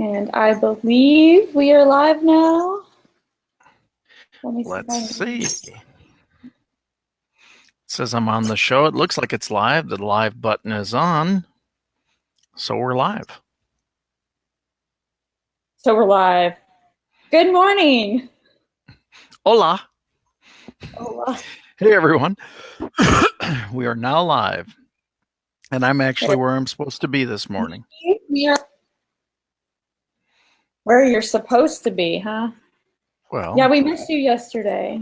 And I believe we are live now. Let's see. It says I'm on the show. It looks like it's live. The live button is on. So we're live. Good morning. Hola. Hola. Hey, everyone. We are now live. And I'm actually where I'm supposed to be this morning. Where you're supposed to be, huh? Well, yeah, we missed you yesterday.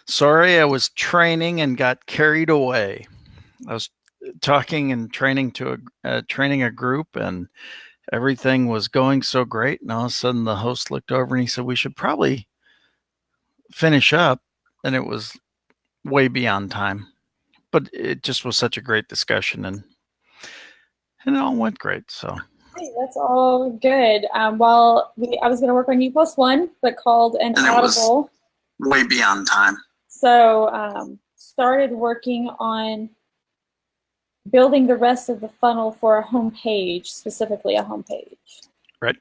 Sorry, I was training and got carried away. I was talking and training a group, and everything was going so great. And all of a sudden, the host looked over and he said, "We should probably finish up." And it was way beyond time, but it just was such a great discussion, and it all went great. So hey, that's all good. I was going to work on U Plus One, but called an audible. Way beyond time. So started working on building the rest of the funnel for a homepage, specifically a homepage. Right.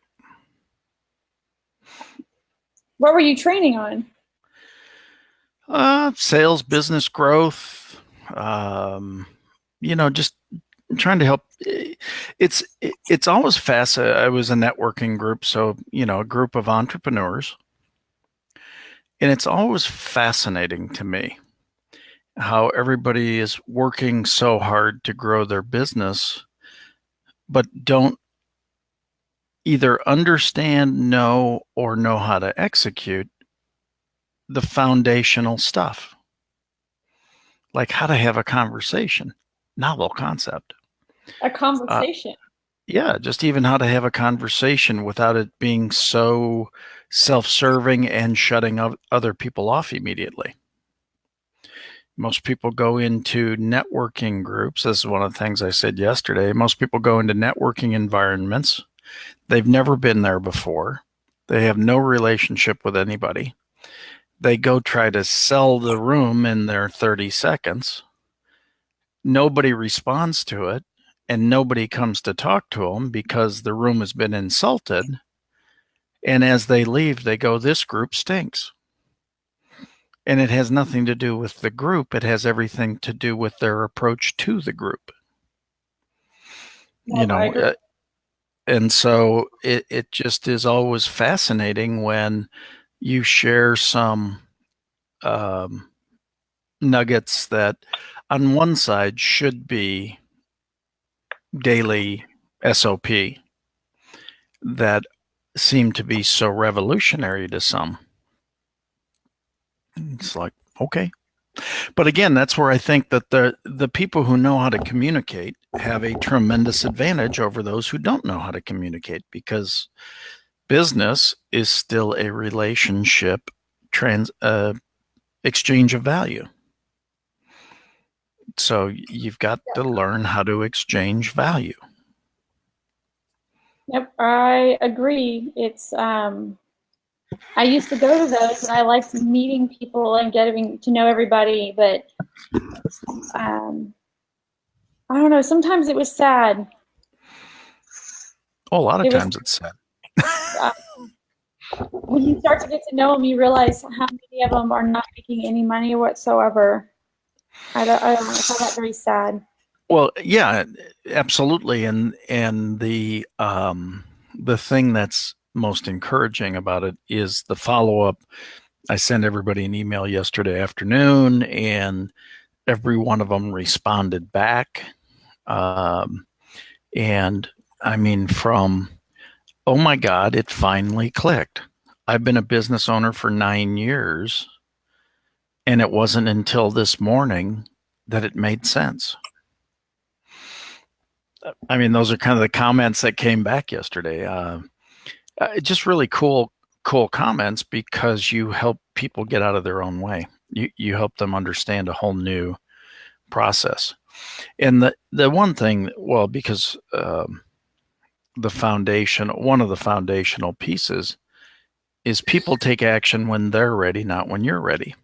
What were you training on? Sales, business growth, just trying to help. It's always fast. I was a networking group, so, a group of entrepreneurs. And it's always fascinating to me how everybody is working so hard to grow their business, but don't either understand, know how to execute the foundational stuff, like how to have a conversation. Novel concept. A conversation. Yeah, just even how to have a conversation without it being so self-serving and shutting other people off immediately. Most people go into networking groups. This is one of the things I said yesterday. Most people go into networking environments. They've never been there before. They have no relationship with anybody. They go try to sell the room in their 30 seconds. Nobody responds to it, and nobody comes to talk to them because the room has been insulted. And as they leave, they go, "This group stinks." And it has nothing to do with the group. It has everything to do with their approach to the group. And so it just is always fascinating when you share some nuggets that on one side should be daily SOP that seem to be so revolutionary to some. It's like, okay. But again, that's where I think that the people who know how to communicate have a tremendous advantage over those who don't know how to communicate, because business is still a relationship exchange of value. So you've got to learn how to exchange value. Yep, I agree. It's I used to go to those, and I liked meeting people and getting to know everybody, but I don't know, sometimes it was sad. A lot of times it's sad. When you start to get to know them, you realize how many of them are not making any money whatsoever. I don't know, I find that very sad. Well, yeah, absolutely. And the thing that's most encouraging about it is the follow-up. I sent everybody an email yesterday afternoon, and every one of them responded back. And I mean, from, "Oh my God, it finally clicked. I've been a business owner for 9 years, and it wasn't until this morning that it made sense." I mean, those are kind of the comments that came back yesterday. Just really cool comments, because you help people get out of their own way. You help them understand a whole new process. And the one thing, well, because one of the foundational pieces is people take action when they're ready, not when you're ready.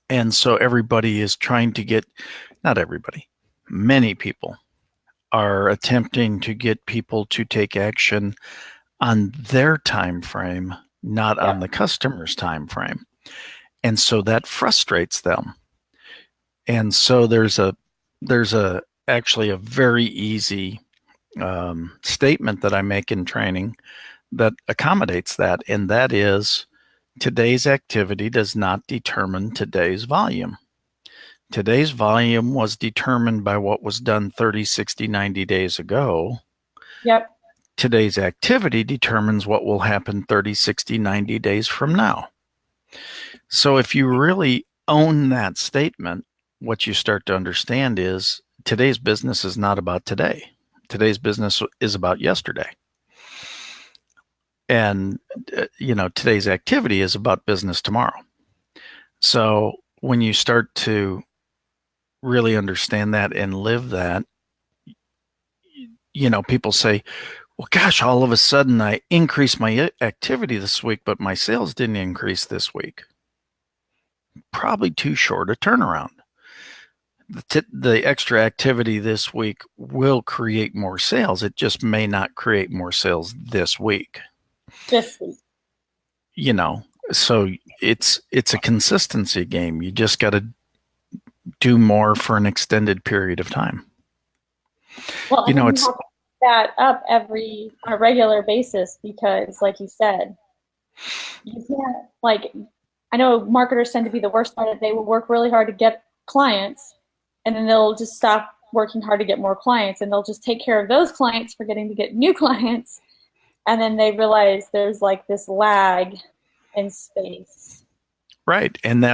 And so everybody is trying to get, not everybody, many people are attempting to get people to take action on their time frame, not on the customer's time frame. And so that frustrates them. And so there's actually a very easy statement that I make in training that accommodates that, and that is today's activity does not determine today's volume. Today's volume was determined by what was done 30, 60, 90 days ago. Yep. Today's activity determines what will happen 30, 60, 90 days from now. So if you really own that statement, what you start to understand is today's business is not about today. Today's business is about yesterday. And, today's activity is about business tomorrow. So when you start to really understand that and live that, people say, well, gosh, all of a sudden I increased my activity this week, but my sales didn't increase this week. Probably too short a turnaround. The extra activity this week will create more sales. It just may not create more sales this week. This week. So it's a consistency game. You just got to do more for an extended period of time. Well, you have to keep that up on a regular basis because, like you said, you can't, I know marketers tend to be the worst part of it. They will work really hard to get clients, and then they'll just stop working hard to get more clients, and they'll just take care of those clients, forgetting to get new clients, and then they realize there's this lag in space. Right, and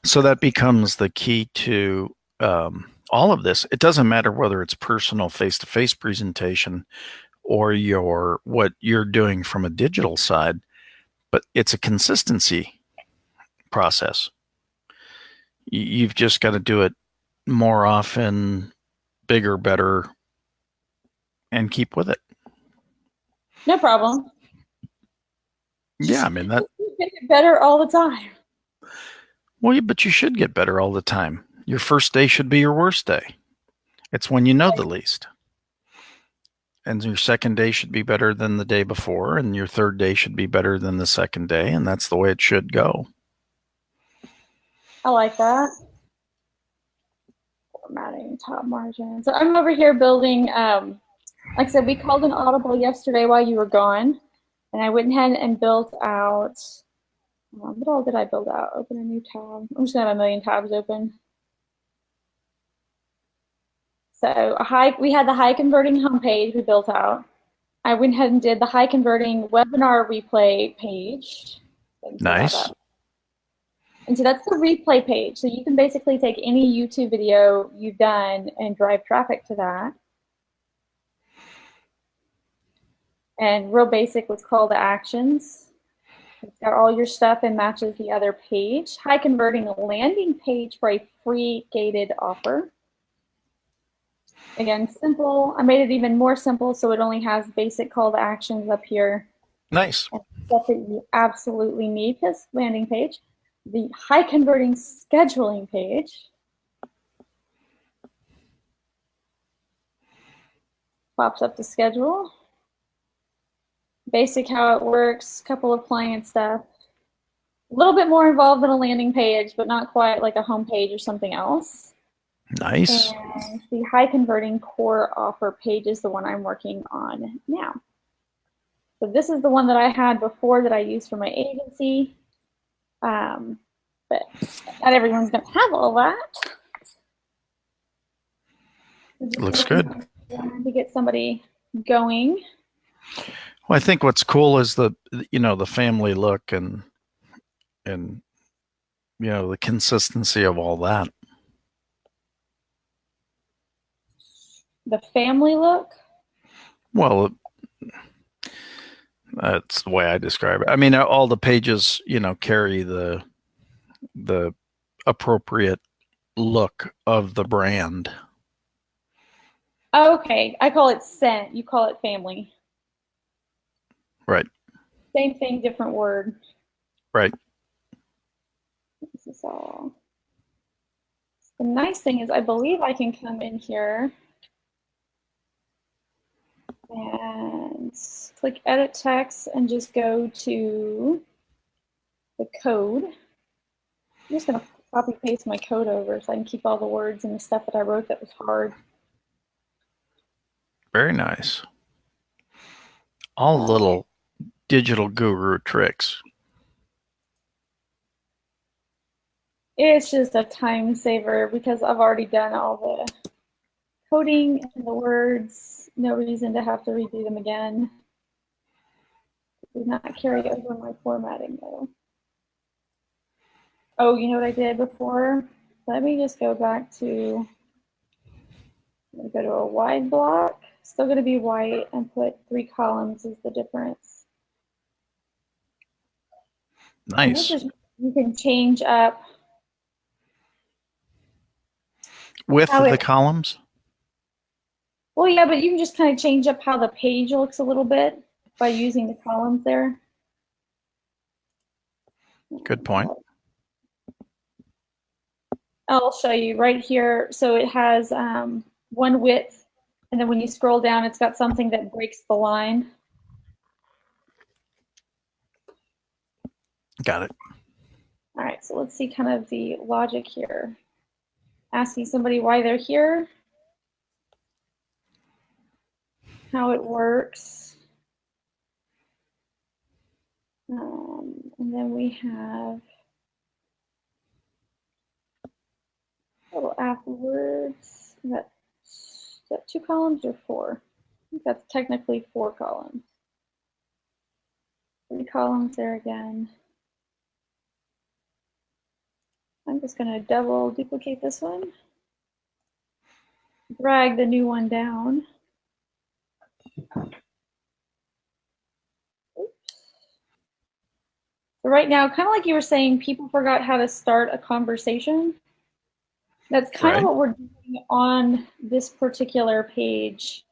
so that becomes the key to all of this. It doesn't matter whether it's personal face-to-face presentation or what you're doing from a digital side, but it's a consistency process. You've just got to do it more often, bigger, better, and keep with it. No problem. Yeah, I mean that. You get better all the time. Well, but you should get better all the time. Your first day should be your worst day. It's when you know the least. And your second day should be better than the day before, and your third day should be better than the second day, and that's the way it should go. I like that. Formatting, top margin. So I'm over here building, like I said, we called an audible yesterday while you were gone, and I went ahead and built out, what all did I build out? Open a new tab. I'm just gonna have a million tabs open. So we had the high converting homepage we built out. I went ahead and did the high converting webinar replay page. Nice. And so that's the replay page. So you can basically take any YouTube video you've done and drive traffic to that. And real basic with call to actions. It's got all your stuff and matches the other page. High converting landing page for a free gated offer. Again, simple. I made it even more simple so it only has basic call to actions up here. Nice. Stuff that you absolutely need. This landing page. The high converting scheduling page. Pops up the schedule. Basic how it works, couple of client stuff. A little bit more involved than a landing page, but not quite like a home page or something else. Nice. And the high converting core offer page is the one I'm working on now. So this is the one that I had before that I used for my agency. But not everyone's going to have all that. Looks good. To get somebody going. Well, I think what's cool is the family look and the consistency of all that. The family look? Well, that's the way I describe it. I mean, all the pages, carry the appropriate look of the brand. Oh, okay. I call it scent. You call it family. Right. Same thing, different word. Right. This is all. The nice thing is I believe I can come in here And click edit text and just go to the code. I'm just going to copy paste my code over so I can keep all the words and the stuff that I wrote that was hard. Very nice. All little digital guru tricks. It's just a time saver because I've already done all the coding and the words. No reason to have to redo them again. Do not carry over my formatting though. Oh, you know what I did before? Let me just go back to, I'm going to go to a wide block. Still going to be white and put 3 columns is the difference. Nice. You can change up with the columns? Well, yeah, but you can just kind of change up how the page looks a little bit by using the columns there. Good point. I'll show you right here. So it has one width, and then when you scroll down, it's got something that breaks the line. Got it. All right, so let's see kind of the logic here. Asking somebody why they're here, how it works. And then we have a little afterwards. Is that 2 columns or 4? I think that's technically 4 columns. 3 columns there again. I'm just going to double duplicate this one. Drag the new one down. Oops. So right now, kind of like you were saying, people forgot how to start a conversation. That's kind of what we're doing on this particular page,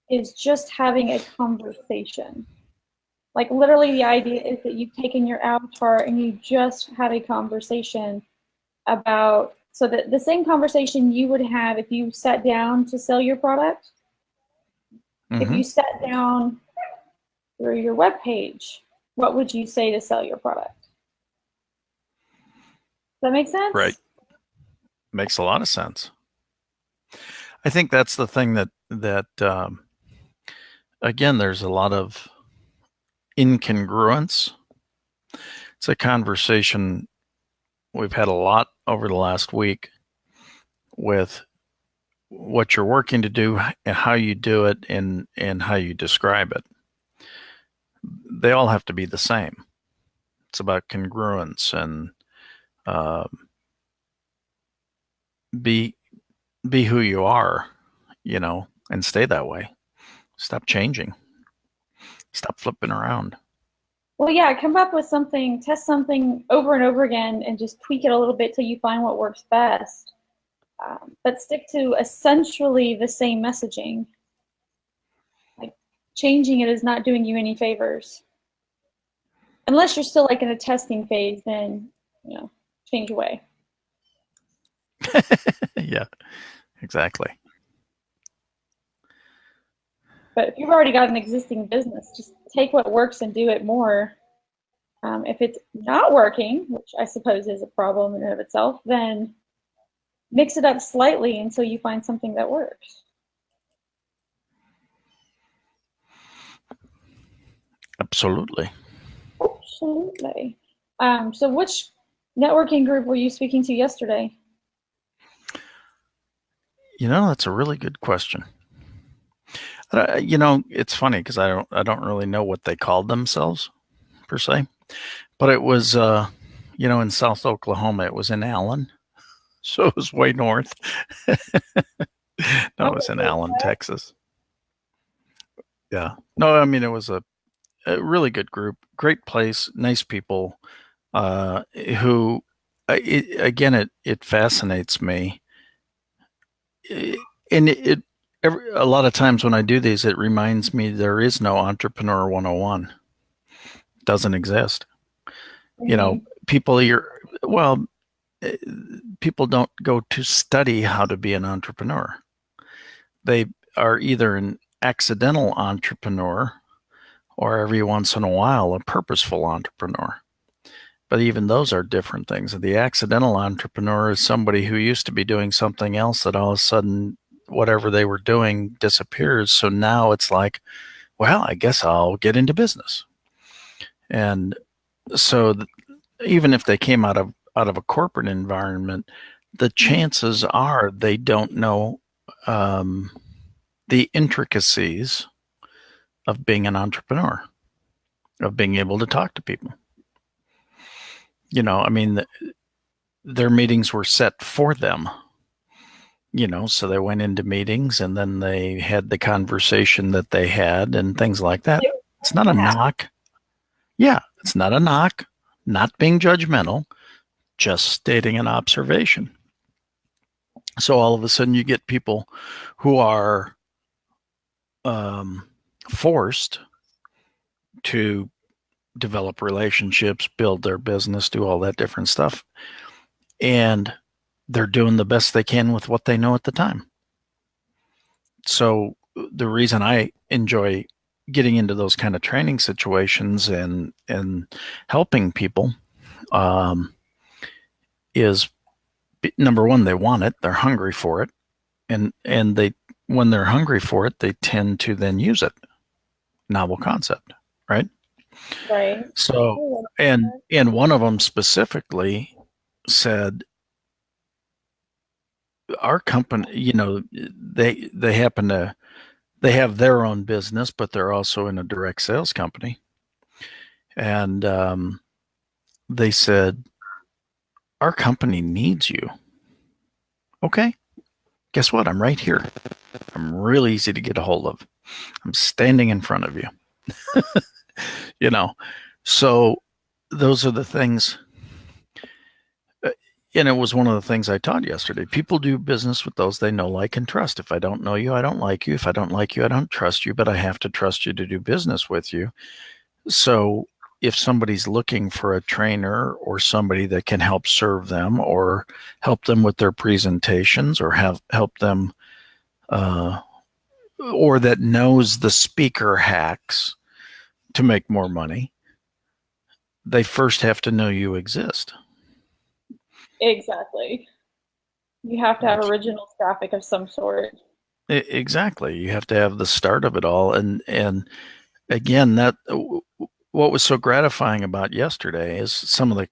is just having a conversation. Like literally the idea is that you've taken your avatar and you just had a conversation about, so that the same conversation you would have if you sat down to sell your product. If you sat down through your web page, what would you say to sell your product? Does that make sense? Right. Makes a lot of sense. I think that's the thing that again, there's a lot of incongruence. It's a conversation we've had a lot over the last week with what you're working to do and how you do it and how you describe it. They all have to be the same. It's about congruence and be who you are, and stay that way. Stop changing. Stop flipping around. Well, yeah, come up with something, test something over and over again, and just tweak it a little bit till you find what works best. But stick to essentially the same messaging. Like changing it is not doing you any favors. Unless you're still like in a testing phase, then change away. Yeah, exactly. But if you've already got an existing business, just take what works and do it more. If it's not working, which I suppose is a problem in and of itself, then mix it up slightly until you find something that works. Absolutely. Absolutely. So which networking group were you speaking to yesterday? That's a really good question. It's funny because I don't really know what they called themselves per se, but it was in South Oklahoma. It was in Allen, so it was way north. No, it was in Allen, Texas. Yeah. No, I mean it was a really good group, great place, nice people. Who, it fascinates me, and a lot of times when I do these, it reminds me there is no Entrepreneur 101. It doesn't exist. People people don't go to study how to be an entrepreneur. They are either an accidental entrepreneur, or every once in a while, a purposeful entrepreneur. But even those are different things. The accidental entrepreneur is somebody who used to be doing something else that all of a sudden, whatever they were doing disappears. So now it's like, well, I guess I'll get into business. And so even if they came out of a corporate environment, the chances are they don't know the intricacies of being an entrepreneur, of being able to talk to people. I mean, their meetings were set for them, so they went into meetings and then they had the conversation that they had and things like that. It's not a knock. Yeah, it's not a knock, not being judgmental, just stating an observation. So all of a sudden you get people who are forced to develop relationships, build their business, do all that different stuff. And they're doing the best they can with what they know at the time. So the reason I enjoy getting into those kind of training situations and helping people is, number one, they want it, they're hungry for it, and they, when they're hungry for it, they tend to then use it. Novel concept, right? Right. So, and one of them specifically said, our company, they happen to, they have their own business, but they're also in a direct sales company. And they said, our company needs you. Okay, guess what? I'm right here. I'm real easy to get a hold of. I'm standing in front of you. So those are the things. And it was one of the things I taught yesterday. People do business with those they know, like, and trust. If I don't know you, I don't like you. If I don't like you, I don't trust you, but I have to trust you to do business with you. So if somebody's looking for a trainer or somebody that can help serve them or help them with their presentations or help them or that knows the speaker hacks to make more money, they first have to know you exist. Exactly. You have to have original traffic of some sort. Exactly. You have to have the start of it all. And again, that what was so gratifying about yesterday is some of the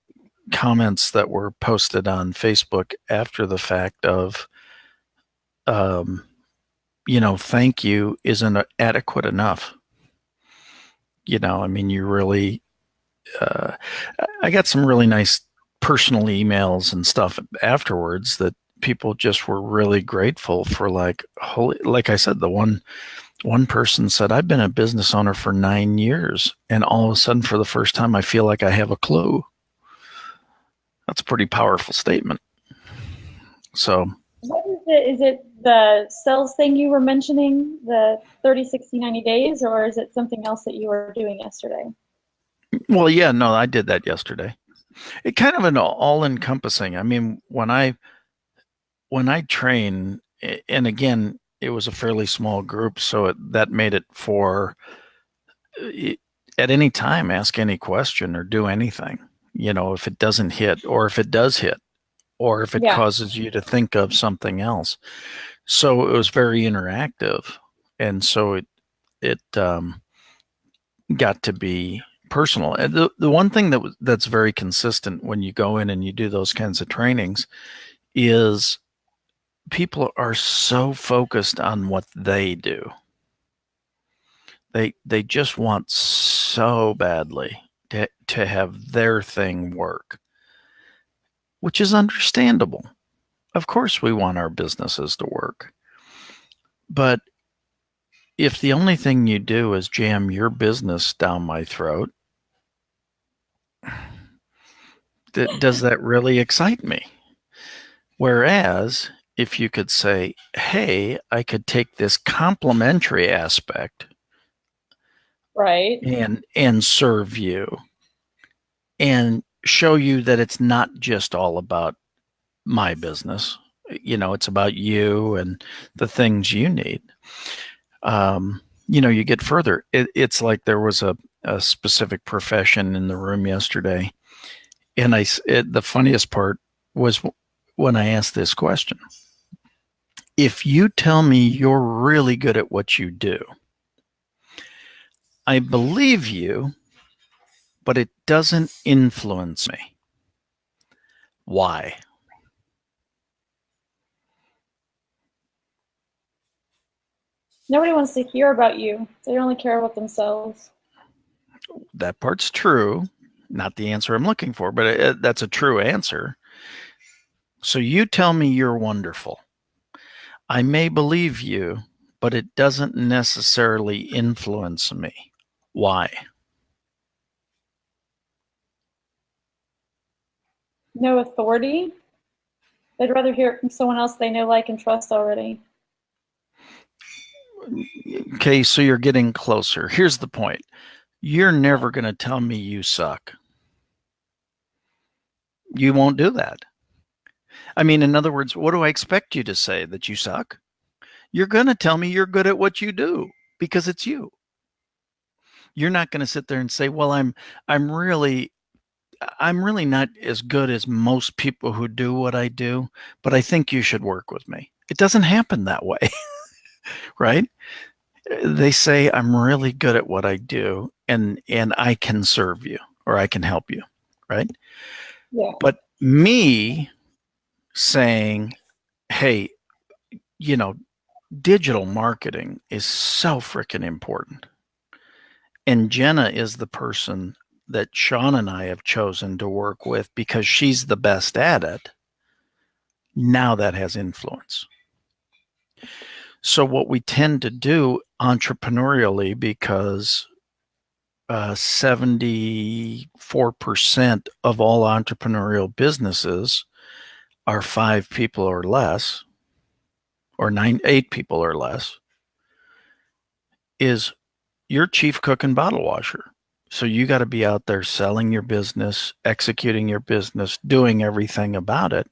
comments that were posted on Facebook after the fact of, thank you isn't adequate enough. I mean, you really, I got some really nice personal emails and stuff afterwards that people just were really grateful for. Like I said, the one person said, I've been a business owner for 9 years, and all of a sudden, for the first time, I feel like I have a clue. That's a pretty powerful statement. So, what is it? Is it the sales thing you were mentioning, the 30, 60, 90 days, or is it something else that you were doing yesterday? Well, yeah, no, I did that yesterday. It kind of an all-encompassing. I mean, when I train, and again, it was a fairly small group, so that made it for at any time, ask any question or do anything. If it doesn't hit, or if it does hit, or if it causes you to think of something else. So it was very interactive, and so it got to be personal. And the one thing that's very consistent when you go in and you do those kinds of trainings is people are so focused on what they do. They just want so badly to have their thing work, which is understandable. Of course we want our businesses to work. But if the only thing you do is jam your business down my throat, does that really excite me? Whereas if you could say, hey, I could take this complementary aspect, right, and serve you and show you that it's not just all about my business. It's about you and the things you need. You get further. It's like there was a specific profession in the room yesterday. And the funniest part was when I asked this question. If you tell me you're really good at what you do, I believe you, but it doesn't influence me. Why? Nobody wants to hear about you. They only care about themselves. That part's true. Not the answer I'm looking for, but that's a true answer. So you tell me you're wonderful. I may believe you, but it doesn't necessarily influence me. Why? No authority. They'd rather hear it from someone else they know, like, and trust already. Okay, so you're getting closer. Here's the point. You're never going to tell me you suck. You won't do that. I mean, in other words, what do I expect you to say? That you suck? You're going to tell me you're good at what you do because it's you. You're not going to sit there and say, "Well, I'm really not as good as most people who do what I do, but I think you should work with me." It doesn't happen that way, right? They say, "I'm really good at what I do, and I can serve you or I can help you," right? Yeah. But me saying, "Hey, digital marketing is so freaking important," and Jenna is the person that Sean and I have chosen to work with because she's the best at it. Now that has influence. So what we tend to do entrepreneurially, because 74% of all entrepreneurial businesses are 5 people or less, or 8 people or less, is you're chief cook and bottle washer. So you got to be out there selling your business, executing your business, doing everything about it.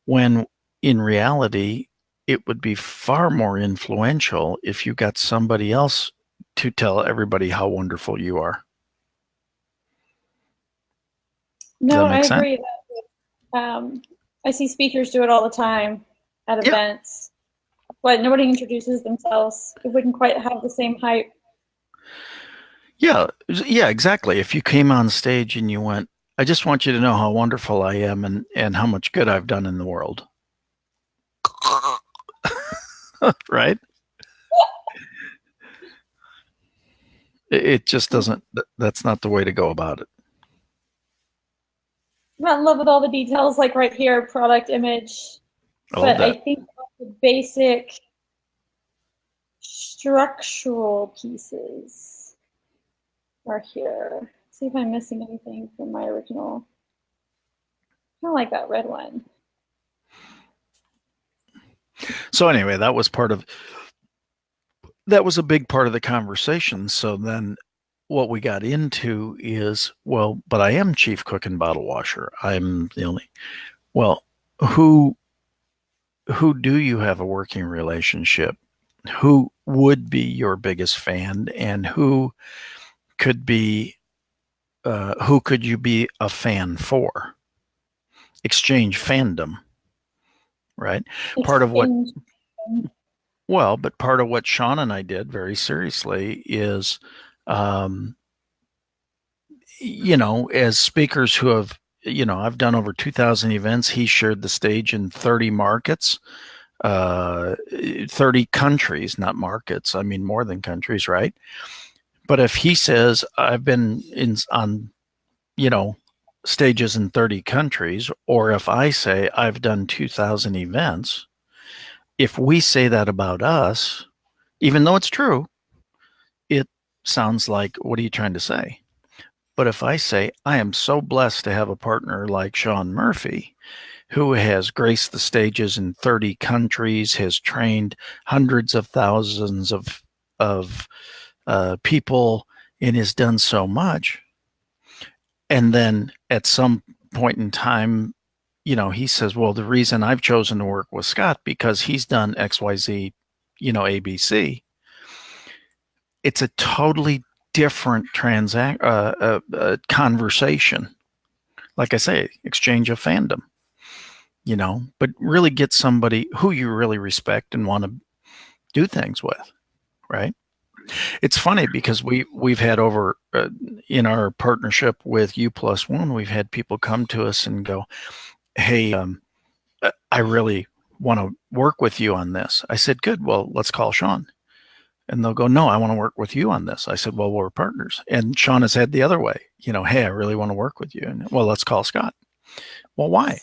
When in reality, it would be far more influential if you got somebody else to tell everybody how wonderful you are. Does No, that I make sense? agree. I see speakers do it all the time at Yeah. events, but nobody introduces themselves. It wouldn't quite have the same hype. Yeah, exactly. If you came on stage and you went, "I just want you to know how wonderful I am and how much good I've done in the world." Right? It just doesn't, that's not the way to go about it. I'm not in love with all the details, like right here, product image, I love but I that. think the basic structural pieces are here. Let's see if I'm missing anything from my original. I don't like that red one. So anyway, that was a big part of the conversation. So then what we got into is, well, but I am chief cook and bottle washer. I'm the only, well, who do you have a working relationship? Who would be your biggest fan, and could be who could you be a fan for? Exchange fandom, right? Part of what Exchange. But part of what Sean and I did very seriously is, um, as speakers who have, I've done over 2,000 events. He shared the stage in 30 markets, 30 countries, not markets. I mean, more than countries, right? But if he says, "I've been on, stages in 30 countries," or if I say, "I've done 2,000 events," if we say that about us, even though it's true, it sounds like, "What are you trying to say?" But if I say, "I am so blessed to have a partner like Sean Murphy, who has graced the stages in 30 countries, has trained hundreds of thousands of people, and has done so much," and then at some point in time, he says, "Well, the reason I've chosen to work with Scott because he's done XYZ, ABC." it's a totally different conversation. Like I say, exchange of fandom, but really get somebody who you really respect and want to do things with, right? It's funny because we've had over in our partnership with U+1, we've had people come to us and go, "Hey, I really want to work with you on this." I said, "Good. Well, let's call Sean." And they'll go, "No, I want to work with you on this." I said, "Well, we're partners." And Sean has had the other way, "Hey, I really want to work with you." And, "Well, let's call Scott." Well, why?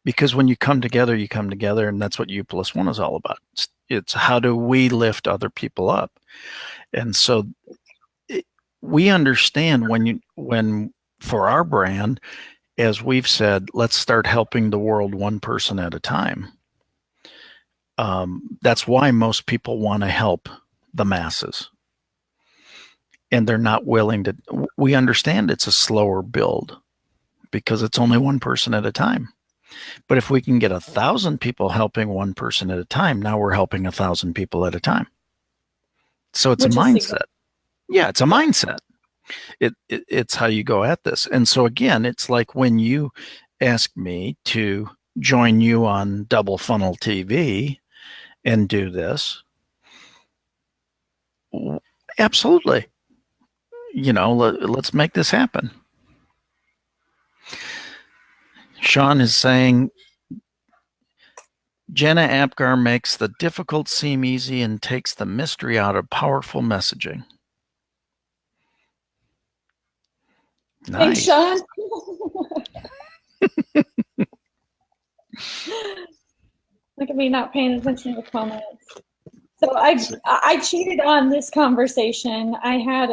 Because when you come together, and that's what U+1 is all about. It's how do we lift other people up? And so we understand when for our brand, as we've said, let's start helping the world one person at a time. That's why most people want to help the masses. And they're not willing to. We understand it's a slower build because it's only one person at a time. But if we can get 1,000 people helping one person at a time, now we're helping 1,000 people at a time. So it's a mindset. Yeah, it's a mindset. It's how you go at this. And so again, it's like when you ask me to join you on Double Funnel TV and do this, absolutely. Let's make this happen. Sean is saying, Jenna Apgar makes the difficult seem easy and takes the mystery out of powerful messaging. Nice. Hey, Sean. Look at me not paying attention to the comments. So I cheated on this conversation. I had,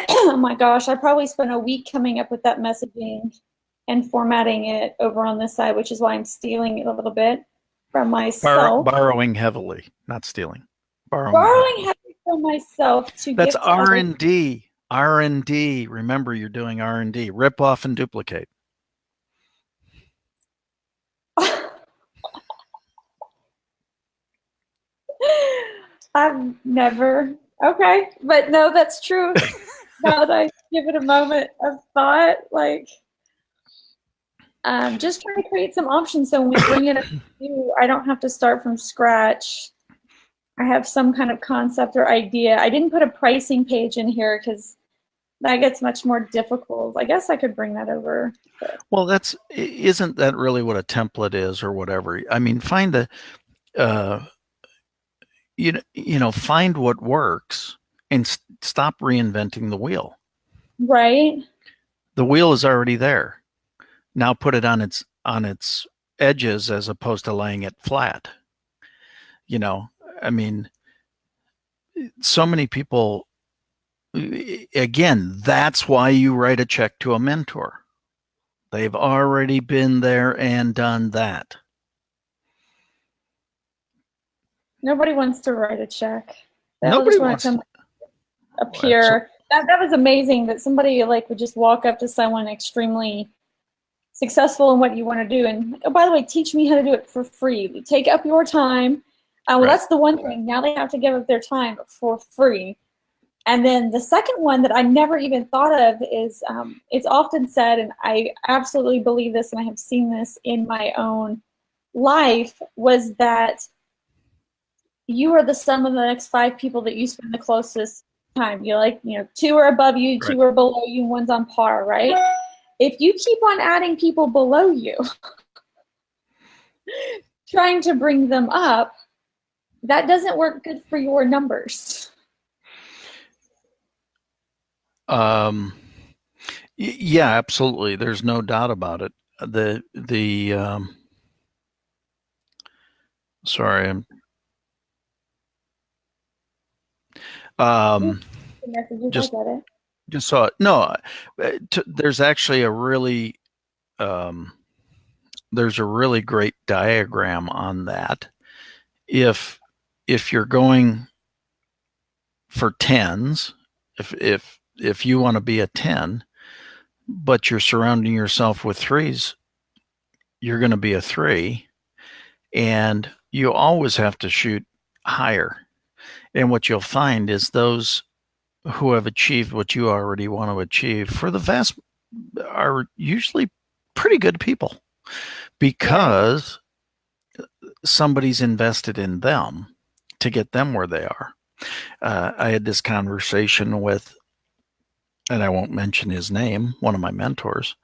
oh my gosh, I probably spent a week coming up with that messaging and formatting it over on this side, which is why I'm stealing it a little bit from myself. Borrowing heavily, not stealing. Borrowing heavily from myself to That's R&D. R&D. Remember, you're doing R&D. Rip off and duplicate. I've never. Okay, but no, that's true. Now that I give it a moment of thought, just trying to create some options so when we bring it up to you, I don't have to start from scratch. I have some kind of concept or idea. I didn't put a pricing page in here because that gets much more difficult. I guess I could bring that over. Well, isn't that really what a template is or whatever? I mean, find the, find what works and stop reinventing the wheel. Right. The wheel is already there. Now put it on its edges as opposed to laying it flat. I mean, so many people, again, that's why you write a check to a mentor. They've already been there and done that. Nobody wants to write a check. Nobody wants to appear. That was amazing that somebody would just walk up to someone extremely successful in what you want to do and, oh, by the way, teach me how to do it for free. Take up your time. Well, right. That's the one thing. Now they have to give up their time for free. And then the second one that I never even thought of is it's often said, and I absolutely believe this, and I have seen this in my own life, was that you are the sum of the next 5 people that you spend the closest time. You're 2 are above you, 2 are below you, and 1's on par, right? If you keep on adding people below you, trying to bring them up, that doesn't work good for your numbers. Yeah, absolutely. There's no doubt about it. Sorry, just saw it. No, there's actually a really there's a really great diagram on that. If you're going for 10s, if you want to be a 10, but you're surrounding yourself with 3s, you're going to be a 3, and you always have to shoot higher. And what you'll find is those who have achieved what you already want to achieve, for the vast, are usually pretty good people, because somebody's invested in them to get them where they are. I had this conversation with, and I won't mention his name, one of my mentors,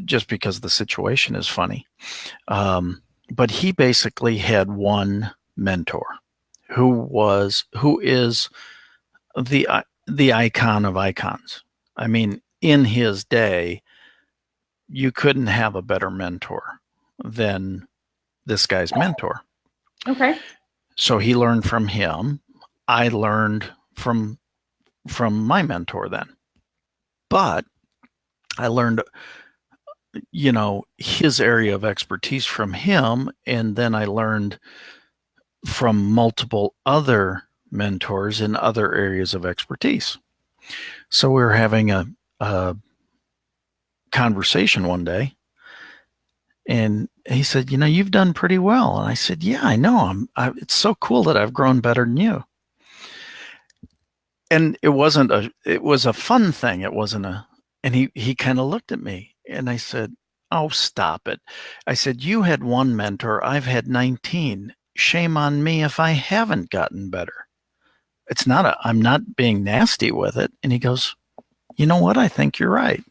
just because the situation is funny. But he basically had one mentor who is the icon of icons. I mean, in his day, you couldn't have a better mentor than this guy's mentor. Okay. So he learned from him. I learned from my mentor then. But I learned, his area of expertise from him, and then I learned from multiple other mentors in other areas of expertise. So we were having a conversation one day, and he said, you've done pretty well. And I said, yeah, I know. It's so cool that I've grown better than you. And it was a fun thing. It wasn't and he kind of looked at me, and I said, oh, stop it. I said, you had one mentor. I've had 19. Shame on me if I haven't gotten better. I'm not being nasty with it. And he goes, you know what? I think you're right.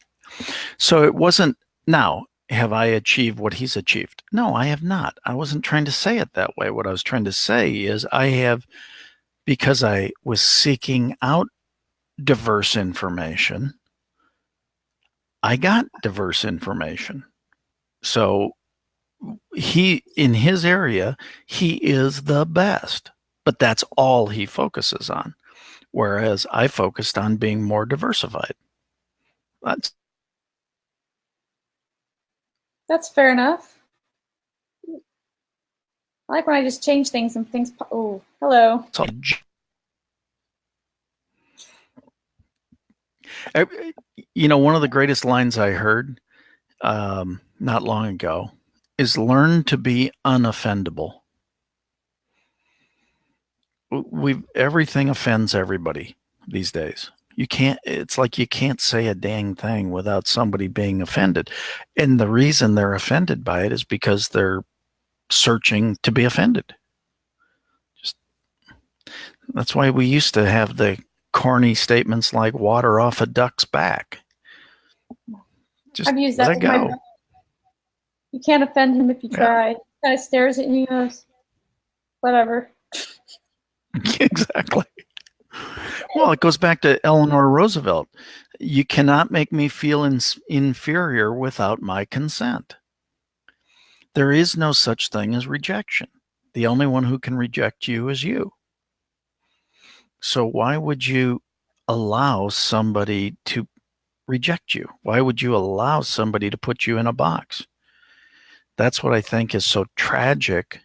So it wasn't, now, have I achieved what he's achieved? No, I have not. I wasn't trying to say it that way. What I was trying to say is I have, because I was seeking out diverse information, I got diverse information. So in his area, he is the best, but that's all he focuses on. Whereas I focused on being more diversified. That's fair enough. I like when I just change things and things. Oh, hello. One of the greatest lines I heard not long ago is learn to be unoffendable. Everything offends everybody these days. It's like you can't say a dang thing without somebody being offended. And the reason they're offended by it is because they're searching to be offended. That's why we used to have the corny statements like water off a duck's back. I've used that. Go. You can't offend him if you try. He kind of stares at you and goes, whatever. Exactly. Well, it goes back to Eleanor Roosevelt. You cannot make me feel inferior without my consent. There is no such thing as rejection. The only one who can reject you is you. So why would you allow somebody to reject you? Why would you allow somebody to put you in a box? That's what I think is so tragic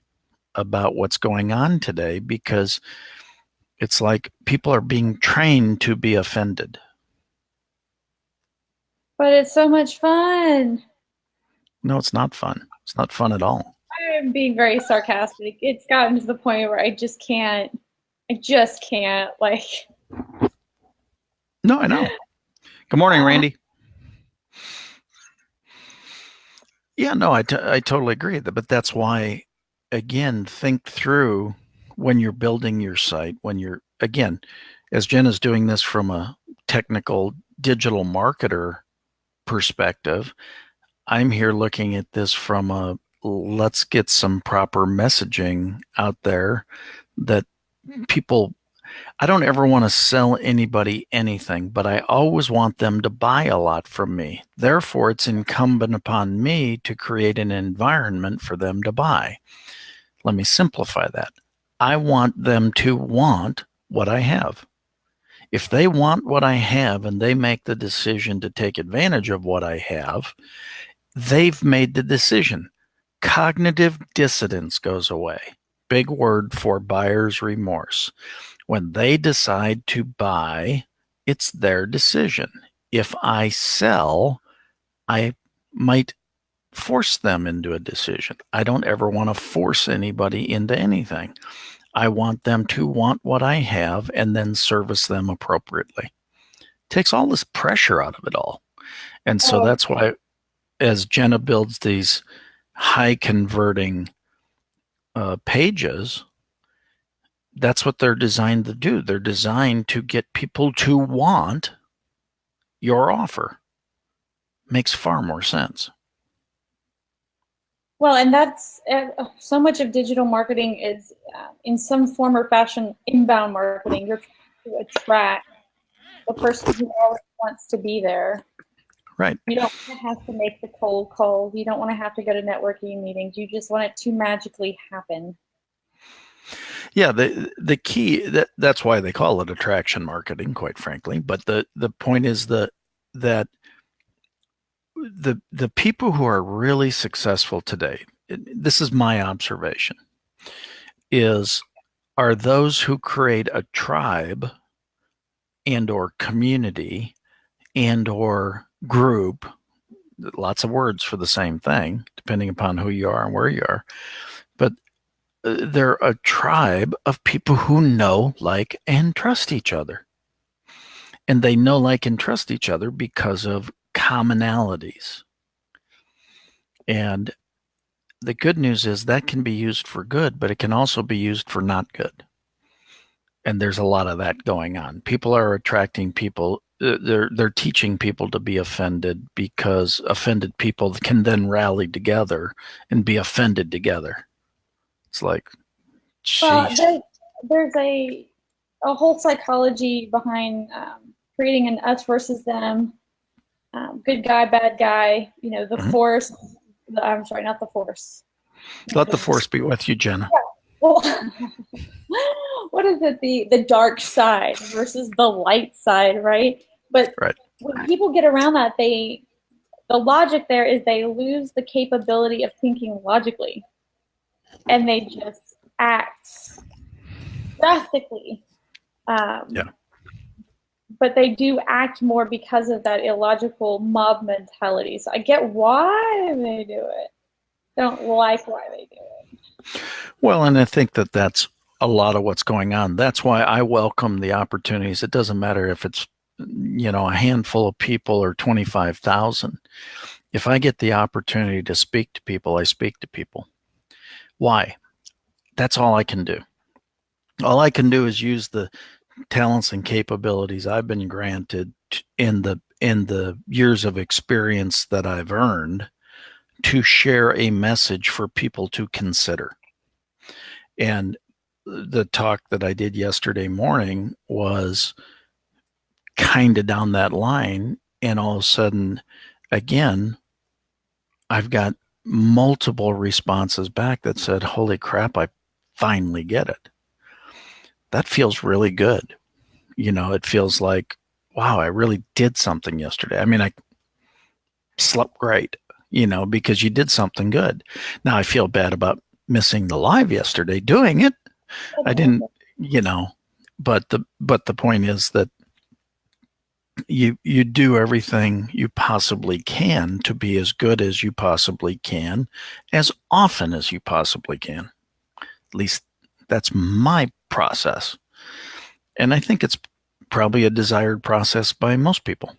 about what's going on today, because it's like people are being trained to be offended. But it's so much fun. No, it's not fun. It's not fun at all. I'm being very sarcastic. It's gotten to the point where I just can't, like. No, I know. Good morning, Randy. Yeah, no, I totally agree. But that's why, again, think through when you're building your site, again, as Jenna's doing this from a technical digital marketer perspective, I'm here looking at this from let's get some proper messaging out there that people, I don't ever want to sell anybody anything, but I always want them to buy a lot from me. Therefore, it's incumbent upon me to create an environment for them to buy. Let me simplify that. I want them to want what I have. If they want what I have and they make the decision to take advantage of what I have, they've made the decision. Cognitive dissonance goes away. Big word for buyer's remorse. When they decide to buy, it's their decision. If I sell, I might force them into a decision. I don't ever want to force anybody into anything. I want them to want what I have and then service them appropriately. It takes all this pressure out of it all. And so that's why, as Jenna builds these high converting pages, that's what they're designed to do. They're designed to get people to want your offer. Makes far more sense. Well, and that's so much of digital marketing is in some form or fashion inbound marketing. You're trying to attract the person who already wants to be there. Right. You don't want to have to make the cold calls. You don't want to have to go to networking meetings. You just want it to magically happen. Yeah, the key, that's why they call it attraction marketing, quite frankly. But the point is that the people who are really successful today, this is my observation, are those who create a tribe and or community and or group, lots of words for the same thing, depending upon who you are and where you are. But they're a tribe of people who know, like, and trust each other. And they know, like, and trust each other because of commonalities. And the good news is that can be used for good, but it can also be used for not good. And there's a lot of that going on. People are attracting people. They're teaching people to be offended because offended people can then rally together and be offended together. It's like, geez. Well, there's a whole psychology behind creating an us versus them, good guy, bad guy. You know, the force. I'm sorry, not the force. Let the force be with you, Jenna. Yeah. Well, what is it? The dark side versus the light side, right? But right. When people get around that, the logic there is they lose the capability of thinking logically, and they just act drastically. Yeah. But they do act more because of that illogical mob mentality. So I get why they do it. I don't like why they do it. Well, and I think that's a lot of what's going on. That's why I welcome the opportunities. It doesn't matter if it's, a handful of people or 25,000. If I get the opportunity to speak to people, I speak to people. Why? That's all I can do. All I can do is use the talents and capabilities I've been granted in the years of experience that I've earned to share a message for people to consider. And the talk that I did yesterday morning was kind of down that line. And all of a sudden, again, I've got multiple responses back that said, holy crap, I finally get it. That feels really good. It feels like, wow, I really did something yesterday. I mean, I slept great, because you did something good. Now I feel bad about missing the live yesterday doing it. I didn't, but the point is that you do everything you possibly can to be as good as you possibly can, as often as you possibly can. At least that's my process. And I think it's probably a desired process by most people.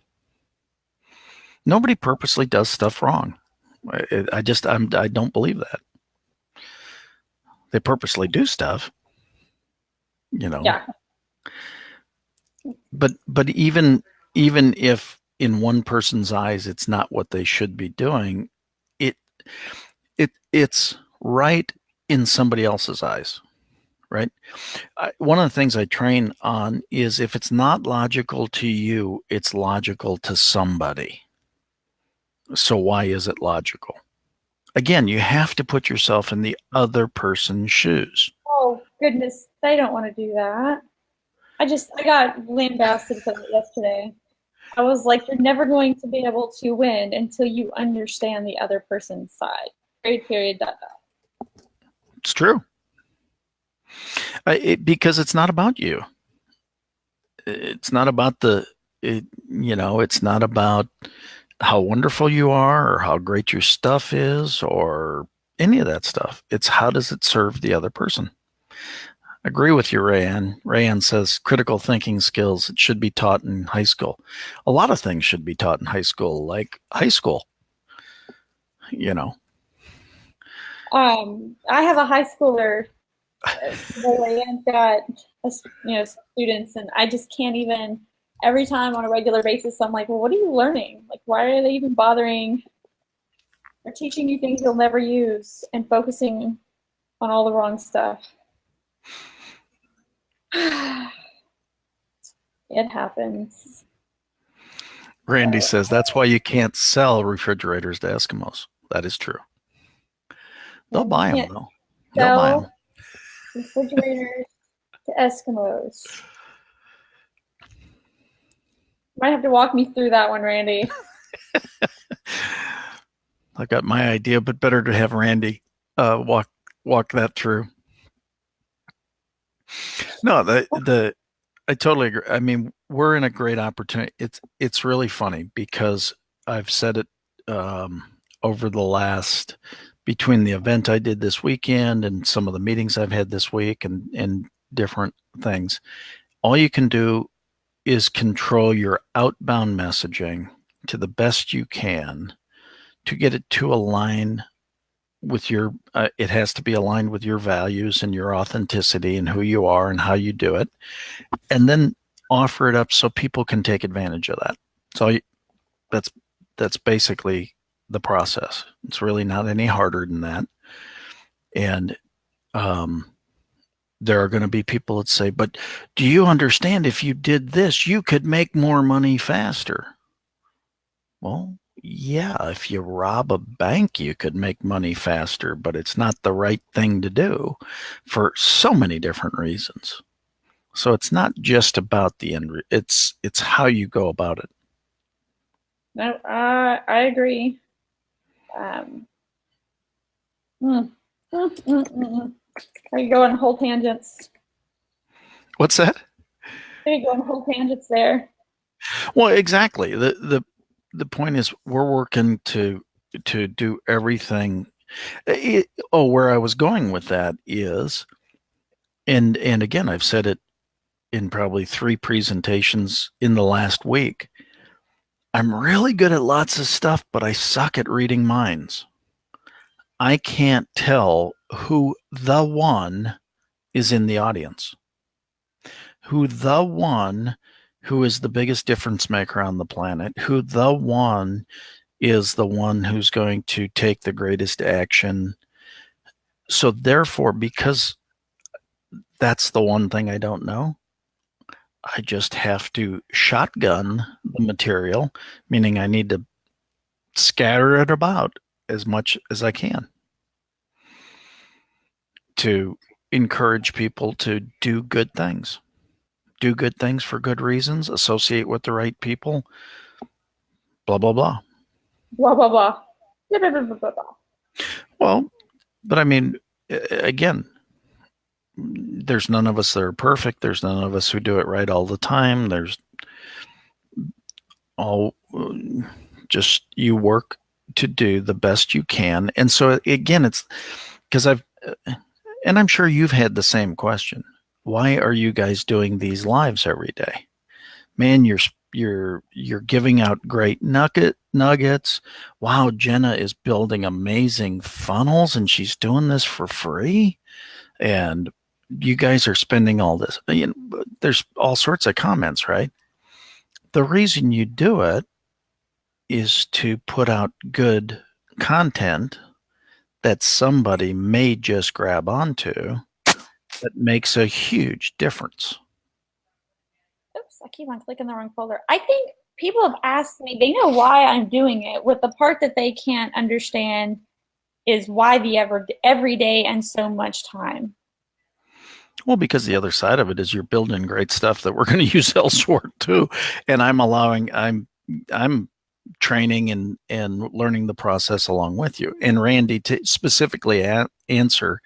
Nobody purposely does stuff wrong. I don't believe that. They purposely do stuff, Yeah. But even if in one person's eyes it's not what they should be doing, it's right in somebody else's eyes, right? One of the things I train on is if it's not logical to you, it's logical to somebody. So why is it logical? Again, you have to put yourself in the other person's shoes. Oh, goodness. They don't want to do that. I got lambasted because of it yesterday. I was like, you're never going to be able to win until you understand the other person's side. Period. It's true. Because it's not about you. It's not about it's not about how wonderful you are or how great your stuff is or any of that stuff. It's how does it serve the other person? Agree with you, Rayanne. Rayanne says critical thinking skills, it should be taught in high school. A lot of things should be taught in high school, like high school, you know. I have a high schooler boy and got students, and I just can't even. Every time on a regular basis, I'm like, well, what are you learning? Like, why are they even bothering? They're teaching you things you'll never use and focusing on all the wrong stuff. It happens. Randy says that's why you can't sell refrigerators to Eskimos. That is true. They'll buy them, though. They'll buy them. Refrigerators to Eskimos. You might have to walk me through that one, Randy. I got my idea, but better to have Randy walk that through. No, I totally agree. I mean, we're in a great opportunity. It's really funny because I've said it over the last, between the event I did this weekend and some of the meetings I've had this week and different things. All you can do is control your outbound messaging to the best you can to get it to align with your, it has to be aligned with your values and your authenticity and who you are and how you do it. And then offer it up so people can take advantage of that. So that's basically the process. It's really not any harder than that. And there are going to be people that say, but do you understand if you did this, you could make more money faster? Well, yeah, if you rob a bank, you could make money faster, but it's not the right thing to do for so many different reasons. So it's not just about the end. It's how you go about it. No, I agree. I could go on whole tangents. What's that? I could go on whole tangents there. Well, exactly. The point is we're working to do everything. Where I was going with that is, and again, I've said it in probably 3 presentations in the last week. I'm really good at lots of stuff, but I suck at reading minds. I can't tell who the one is in the audience, who the one who is the biggest difference maker on the planet, who the one is the one who's going to take the greatest action. So therefore, because that's the one thing I don't know, I just have to shotgun the material, meaning I need to scatter it about as much as I can to encourage people to do good things. Do good things for good reasons, associate with the right people, blah, blah, blah. Blah, blah, blah. Blah, blah, blah, blah, blah. Well, but I mean, again, there's none of us that are perfect. There's none of us who do it right all the time. There's all just you work to do the best you can. And so again, it's because and I'm sure you've had the same question. Why are you guys doing these lives every day? Man, you're giving out great nuggets. Wow, Jenna is building amazing funnels and she's doing this for free. And you guys are spending all this. You know, there's all sorts of comments, right? The reason you do it is to put out good content that somebody may just grab onto that makes a huge difference. Oops, I keep on clicking the wrong folder. I think people have asked me, they know why I'm doing it. With the part that they can't understand is why the every day and so much time. Well, because the other side of it is you're building great stuff that we're going to use elsewhere too. And I'm training and learning the process along with you. And Randy, to specifically answer,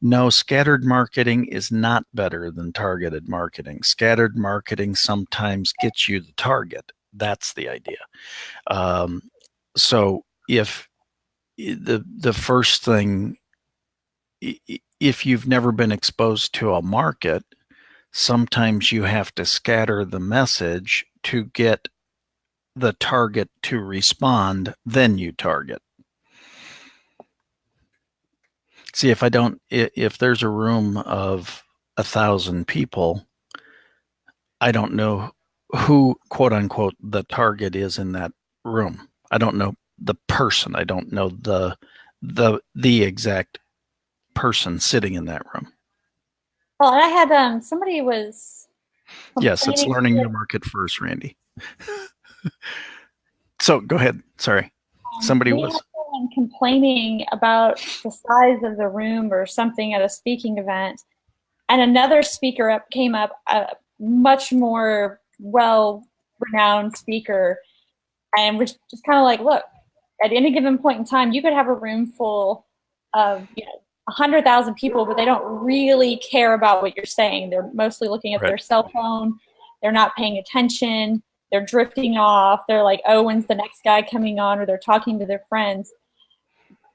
no, scattered marketing is not better than targeted marketing. Scattered marketing sometimes gets you the target. That's the idea. So if the first thing, if you've never been exposed to a market, sometimes you have to scatter the message to get the target to respond, then you target. See, if there's a room of 1,000 people, I don't know who, quote unquote, the target is in that room. I don't know the person. I don't know the exact person sitting in that room. Well, I had somebody was Yes, it's learning that, your market first, Randy. So go ahead. Sorry. Somebody we was had someone complaining about the size of the room or something at a speaking event, and another speaker came up, a much more well-renowned speaker, and was just kind of like, look, at any given point in time, you could have a room full of 100,000 people, but they don't really care about what you're saying. They're mostly looking at their cell phone. They're not paying attention. They're drifting off. They're like, oh, when's the next guy coming on? Or they're talking to their friends.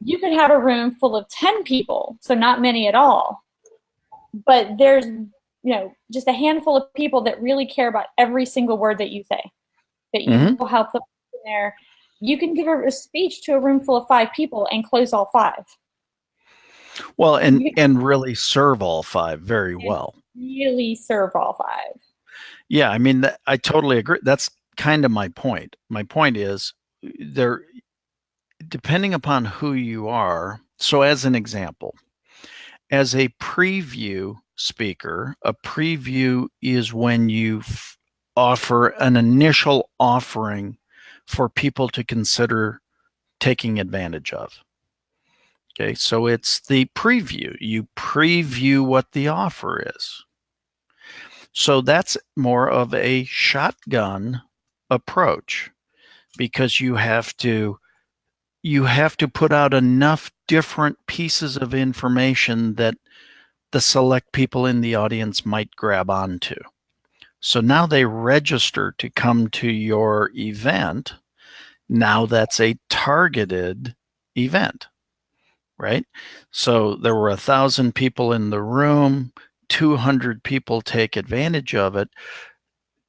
You could have a room full of 10 people, so not many at all. But there's, just a handful of people that really care about every single word that you say, that you will help them in there. You can give a speech to a room full of 5 people and close all 5. Well, and really serve all 5 very well. Really serve all 5. Yeah, I mean, I totally agree. That's kind of my point. My point is, there, depending upon who you are. So, as an example, as a preview speaker, a preview is when you offer an initial offering for people to consider taking advantage of. Okay, so it's the preview. You preview what the offer is. So that's more of a shotgun approach, because you have to put out enough different pieces of information that the select people in the audience might grab onto. So now they register to come to your event. Now that's a targeted event, right? So there were 1,000 people in the room, 200 people take advantage of it.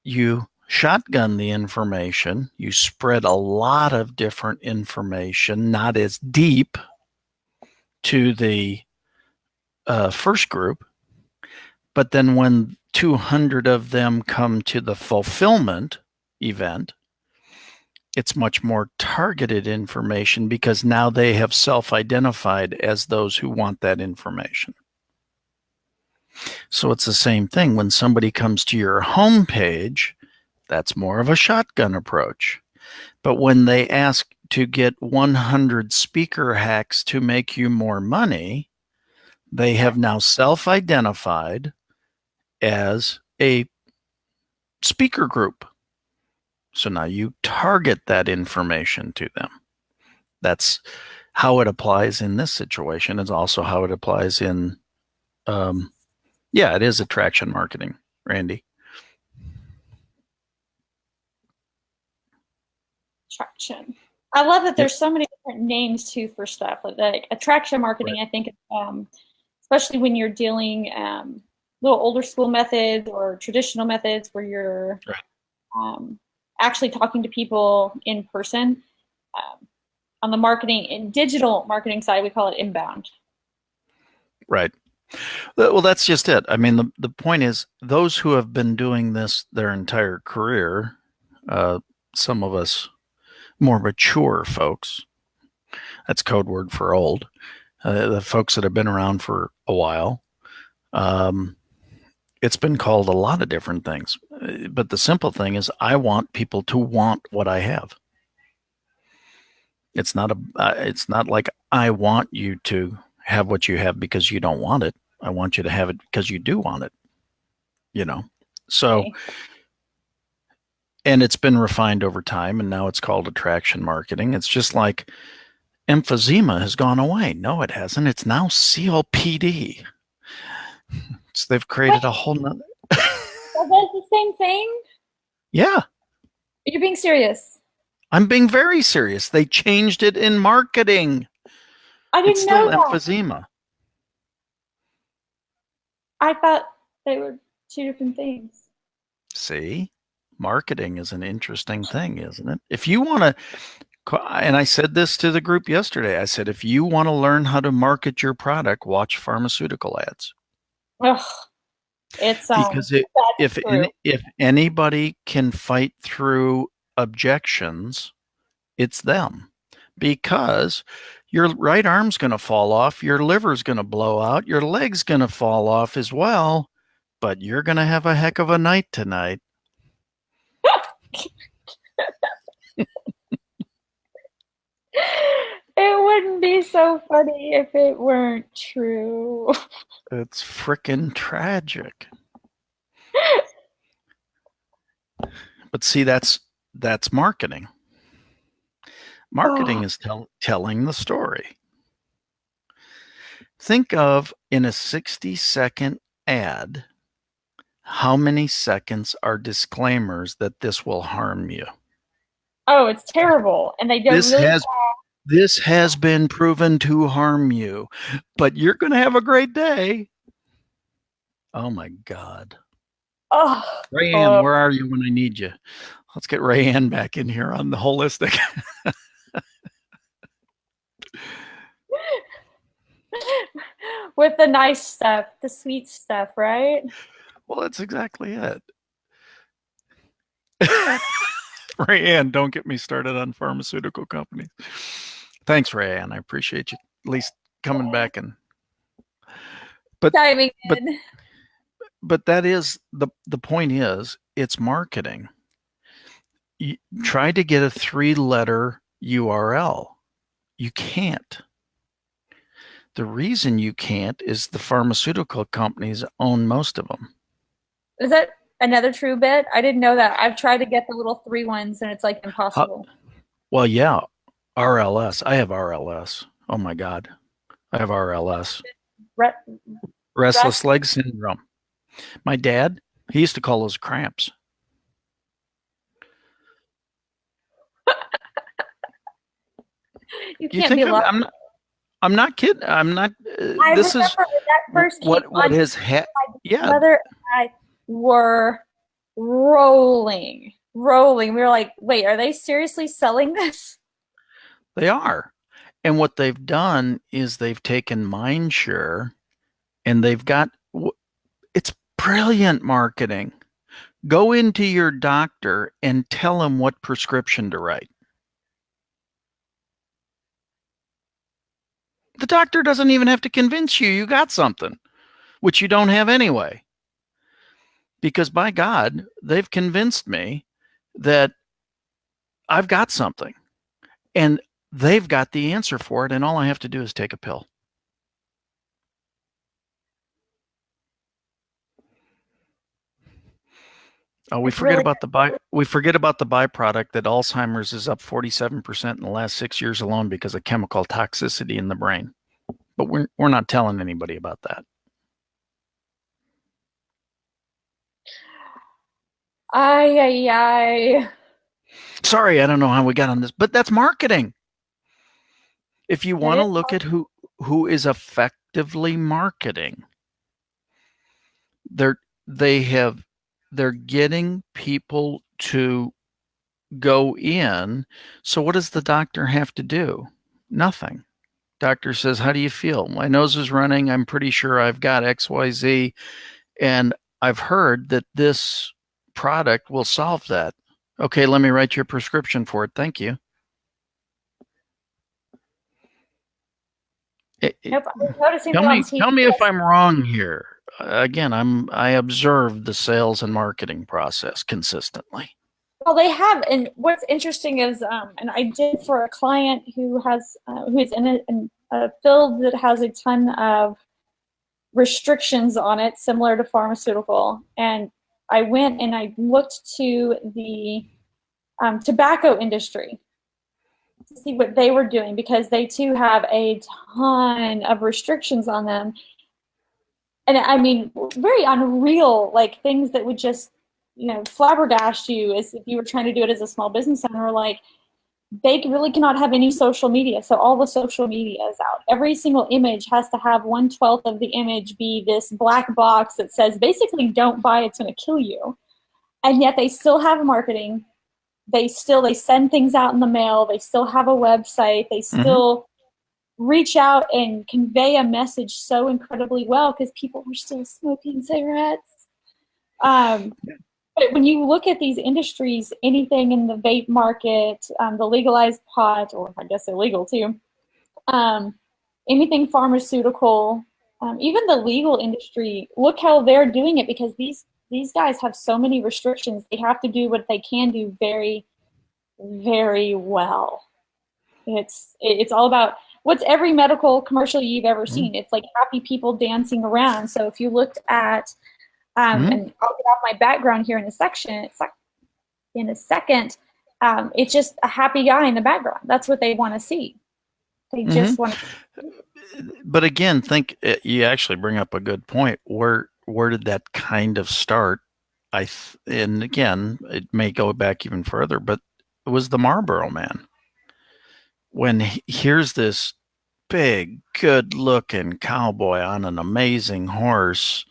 You shotgun the information, you spread a lot of different information, not as deep, to the first group. But then when 200 of them come to the fulfillment event, it's much more targeted information, because now they have self-identified as those who want that information. So it's the same thing. When somebody comes to your homepage, that's more of a shotgun approach. But when they ask to get 100 speaker hacks to make you more money, they have now self-identified as a speaker group. So now you target that information to them. That's how it applies in this situation. It's also how it applies in, it is attraction marketing, Randy. Attraction. I love that there's so many different names too for stuff like attraction marketing. Right. I think, especially when you're dealing little older school methods or traditional methods where you're actually talking to people in person. On the marketing and digital marketing side, we call it inbound. Right. Well, that's just it. I mean, the point is, those who have been doing this their entire career, some of us more mature folks, that's code word for old, the folks that have been around for a while, it's been called a lot of different things. But the simple thing is, I want people to want what I have. It's not like I want you to have what you have because you don't want it. I want you to have it because you do want it. So, and it's been refined over time, and now it's called attraction marketing. It's just like emphysema has gone away. No, it hasn't. It's now COPD. So they've created a whole nother. That's the same thing? Yeah. You're being serious? I'm being very serious. They changed it in marketing. I didn't know that. Emphysema. I thought they were two different things. See, marketing is an interesting thing, isn't it? If you want to, and I said this to the group yesterday, I said, if you want to learn how to market your product, watch pharmaceutical ads. Ugh, it's Because that's true. if anybody can fight through objections, it's them. Because your right arm's going to fall off, your liver's going to blow out, your leg's going to fall off as well, but you're going to have a heck of a night tonight. It wouldn't be so funny if it weren't true. It's frickin' tragic. But see, that's marketing. Marketing is telling the story. Think of, in a 60-second ad, how many seconds are disclaimers that this will harm you? Oh, it's terrible. And they don't This has been proven to harm you, but you're going to have a great day. Oh my God. Oh, Rayanne, where are you when I need you? Let's get Rayanne back in here on the holistic. with the nice stuff, the sweet stuff, right? Well, that's exactly it. Rayanne, don't get me started on pharmaceutical companies. Thanks, Rayanne. I appreciate you at least coming back and Diving but in. But that is the point is it's marketing. You try to get a 3-letter URL. You can't. The reason you can't is the pharmaceutical companies own most of them. Is that another true bit? I didn't know that. I've tried to get the little 3 ones and it's like impossible. Well, yeah. RLS. I have RLS. Oh my God. I have RLS. Restless leg syndrome. My dad, he used to call those cramps. You can't be lucky. I'm not kidding. I'm not. This is that first what has yeah. Mother and I were rolling. We were like, wait, are they seriously selling this? They are. And what they've done is they've taken mind share and they've got, it's brilliant marketing. Go into your doctor and tell him what prescription to write. The doctor doesn't even have to convince you got something, which you don't have anyway. Because by God, they've convinced me that I've got something and they've got the answer for it. And all I have to do is take a pill. Oh, we forget about the byproduct that Alzheimer's is up 47% in the last 6 years alone because of chemical toxicity in the brain. But we're not telling anybody about that. Sorry, I don't know how we got on this, but that's marketing. If you want to look at who is effectively marketing, they're getting people to go in. So what does the doctor have to do? Nothing. Doctor says, how do you feel? My nose is running. I'm pretty sure I've got XYZ. And I've heard that this product will solve that. Okay, let me write your prescription for it. Thank you. Tell me if I'm wrong here. Again, I observe the sales and marketing process consistently. Well, they have, and what's interesting is, and I did for a client who is in a field that has a ton of restrictions on it, similar to pharmaceutical, and I went and I looked to the tobacco industry to see what they were doing because they too have a ton of restrictions on them. And I mean, very unreal, like things that would just, flabbergast you as if you were trying to do it as a small business owner. Like, they really cannot have any social media. So all the social media is out. Every single image has to have 1/12 of the image be this black box that says basically don't buy, it's going to kill you. And yet they still have marketing. They send things out in the mail. They still have a website. They still reach out and convey a message so incredibly well because people are still smoking cigarettes. But when you look at these industries, anything in the vape market, the legalized pot, or I guess illegal too, anything pharmaceutical, even the legal industry, look how they're doing it because these guys have so many restrictions. They have to do what they can do very, very well. It's all about what's every medical commercial you've ever seen. It's like happy people dancing around. So if you looked at and I'll get off my background here in a second. It's just a happy guy in the background. That's what they want to see. They just want to. But again, you actually bring up a good point. Where did that kind of start? And again, it may go back even further, but it was the Marlboro Man. When here's this big, good-looking cowboy on an amazing horse,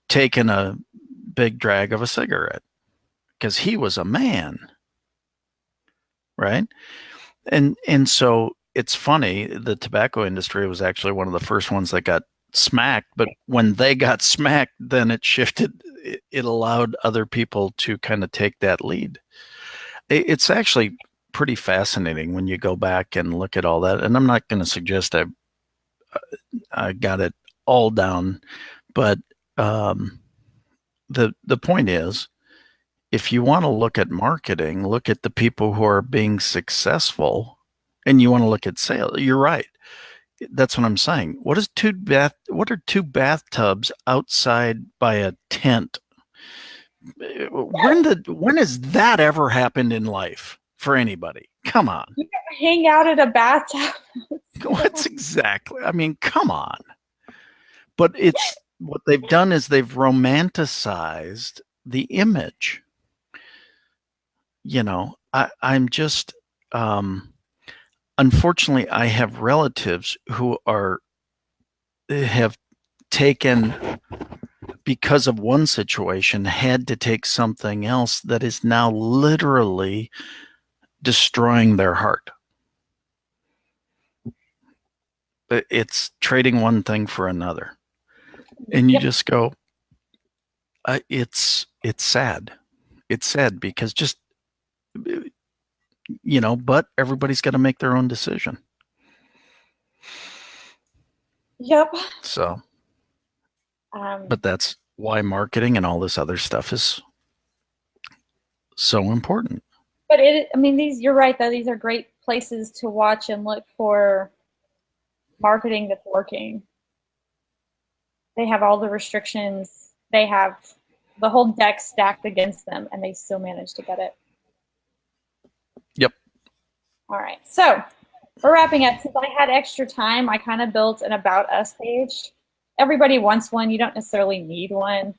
taking a big drag of a cigarette because he was a man, right? And so it's funny, the tobacco industry was actually one of the first ones that got smacked, but when they got smacked, then it shifted. It allowed other people to kind of take that lead. It's actually pretty fascinating when you go back and look at all that. And I'm not going to suggest I got it all down, but the point is, if you want to look at marketing, look at the people who are being successful, and you want to look at sales. You're right. That's what I'm saying. What are two bathtubs outside by a tent? When has that ever happened in life for anybody? Come on. You never hang out at a bathtub. What's exactly? I mean, come on. But what they've done is they've romanticized the image. I'm just, unfortunately, I have relatives who have taken, because of one situation, had to take something else that is now literally destroying their heart. It's trading one thing for another. And you just go, it's sad. It's sad because but everybody's got to make their own decision. Yep. So, but that's why marketing and all this other stuff is so important. But you're right though. These are great places to watch and look for marketing that's working. They have all the restrictions. They have the whole deck stacked against them, and they still manage to get it. Yep. All right. So we're wrapping up. Since I had extra time, I kind of built an About Us page. Everybody wants one. You don't necessarily need one.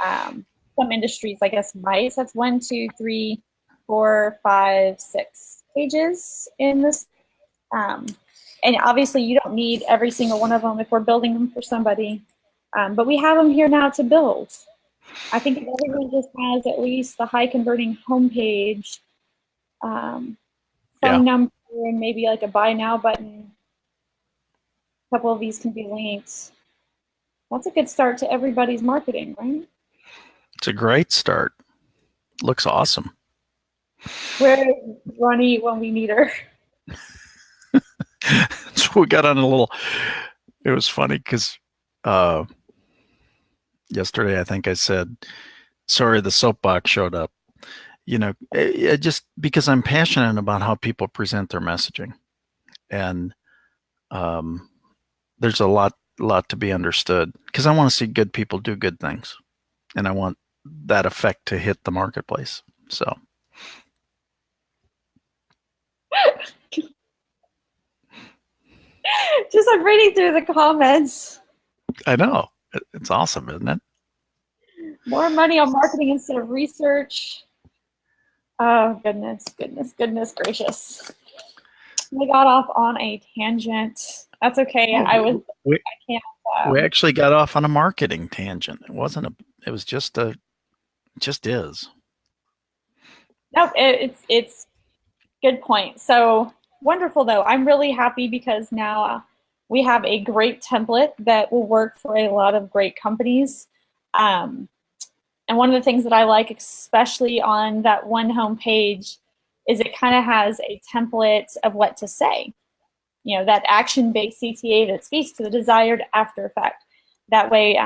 Some industries, I guess, might. So that's 1, 2, 3, 4, 5, 6 pages in this. And obviously, you don't need every single one of them if we're building them for somebody. But we have them here now to build. I think everyone just has at least the high converting homepage, phone number, and maybe like a buy now button. A couple of these can be linked. That's a good start to everybody's marketing, right? It's a great start. Looks awesome. Where is Ronnie when we need her? So we got on it was funny because yesterday I think I said, sorry, the soapbox showed up. Just because I'm passionate about how people present their messaging. And there's a lot to be understood because I want to see good people do good things. And I want that effect to hit the marketplace. So. Just I'm reading through the comments. I know. It's awesome, isn't it? More money on marketing instead of research. Oh, goodness, goodness, goodness gracious. We got off on a tangent. That's okay. Oh, I we, can't. we actually got off on a marketing tangent. It was just just is. Nope, it's good point. So wonderful though. I'm really happy because now we have a great template that will work for a lot of great companies. Um, and one of the things that I like, especially on that one home page, is it kind of has a template of what to say. You know, that action-based CTA that speaks to the desired after effect. That way,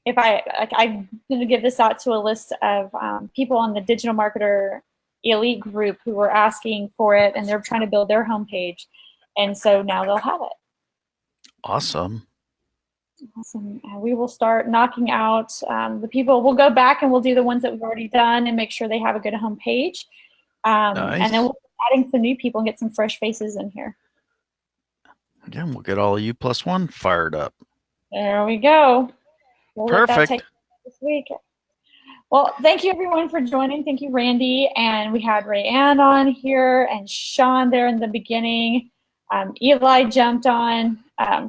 if I'm going to give this out to a list of people on the digital marketer elite group who were asking for it, and they're trying to build their homepage, and so now they'll have it. Awesome. Awesome. We will start knocking out the people. We'll go back and we'll do the ones that we've already done and make sure they have a good homepage. Nice. And then we'll be adding some new people and get some fresh faces in here. Again, we'll get all of U+1 fired up. There we go. We'll Perfect. let that take this week. Well, thank you everyone for joining. Thank you, Randy. And we had Rayanne on here and Sean there in the beginning. Eli jumped on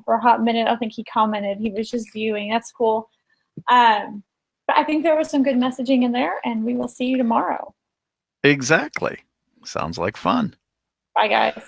for a hot minute. I think he commented. He was just viewing. That's cool. But I think there was some good messaging in there, and we will see you tomorrow. Exactly. Sounds like fun. Bye, guys.